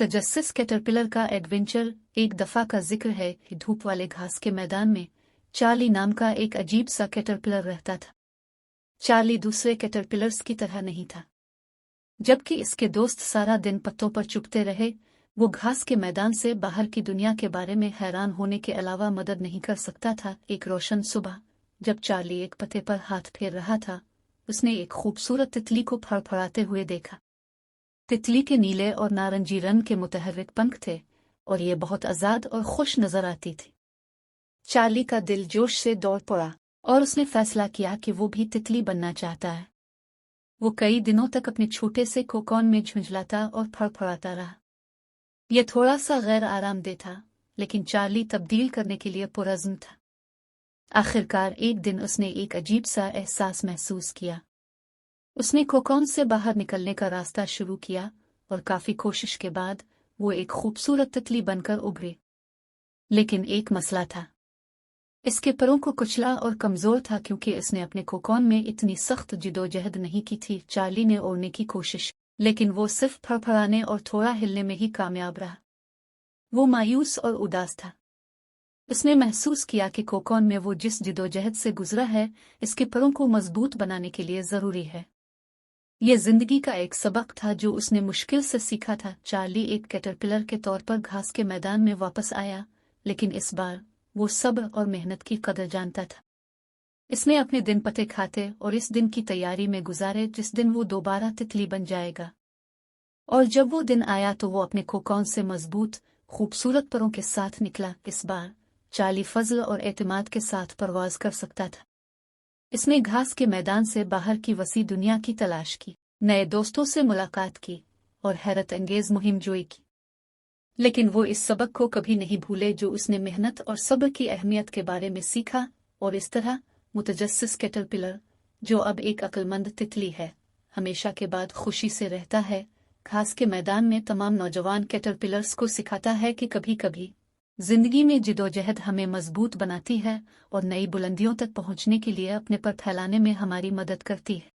मुतजस्सिस caterpillar का adventure. एक दफा का जिक्र है कि धूप वाले घास के मैदान में चार्ली नाम का एक अजीब सा कैटरपिलर रहता था। चार्ली दूसरे कैटरपिलर्स की तरह नहीं था। जबकि इसके दोस्त सारा दिन पत्तों पर चुभते रहे, वो घास के मैदान से बाहर की दुनिया के बारे में हैरान होने के अलावा मदद नहीं कर सकता था। एक रोशन सुबह जब चार्ली एक पत्ते पर हाथ फेर रहा था, उसने एक खूबसूरत तितली को फड़फड़ाते हुए देखा। तितली के नीले और नारंगी रंग के मुतहर्रिक पंख थे और ये बहुत आजाद और खुश नजर आती थी। चार्ली का दिल जोश से दौड़ पड़ा और उसने फैसला किया कि वो भी तितली बनना चाहता है। वो कई दिनों तक अपने छोटे से कोकोन में झुंझलाता और फड़फड़ाता रहा। यह थोड़ा सा गैर आरामदेह था, लेकिन चार्ली तब्दील करने के लिए पुरज़्म था। आखिरकार एक दिन उसने एक अजीब सा एहसास महसूस किया। उसने कोकोन से बाहर निकलने का रास्ता शुरू किया और काफी कोशिश के बाद वो एक खूबसूरत तितली बनकर उभरे। लेकिन एक मसला था। इसके परों को कुचला और कमजोर था क्योंकि इसने अपने कोकोन में इतनी सख्त जिदोजहद नहीं की थी। चार्ली ने ओढ़ने की कोशिश, लेकिन वो सिर्फ फड़फड़ाने और थोड़ा हिलने में ही कामयाब रहा। वो मायूस और उदास था। उसने महसूस किया कि कोकोन में वो जिस जिदोजहद से गुजरा है, इसके परों को मजबूत बनाने के लिए जरूरी है। यह जिंदगी का एक सबक था जो उसने मुश्किल से सीखा था। चार्ली एक कैटरपिलर के तौर पर घास के मैदान में वापस आया, लेकिन इस बार वो सब्र और मेहनत की कदर जानता था। इसने अपने दिन पते खाते और इस दिन की तैयारी में गुजारे जिस दिन वो दोबारा तितली बन जाएगा। और जब वो दिन आया तो वो अपने कोकोन से मजबूत, खूबसूरत परों के साथ निकला। इस बार चार्ली फजल और एतमाद के साथ परवाज कर सकता था। इसने घास के मैदान से बाहर की वसी दुनिया की तलाश की, नए दोस्तों से मुलाकात की और हैरत अंगेज मुहिम जोई की। लेकिन वो इस सबक को कभी नहीं भूले जो उसने मेहनत और सब्र की अहमियत के बारे में सीखा। और इस तरह मुतजस्सिस कैटरपिलर, जो अब एक अक्लमंद तितली है, हमेशा के बाद खुशी से रहता है। घास के मैदान में तमाम नौजवान कैटरपिलर्स को सिखाता है कि कभी कभी जिंदगी में जिदोजहद हमें मजबूत बनाती है और नई बुलंदियों तक पहुंचने के लिए अपने पर फैलाने में हमारी मदद करती है।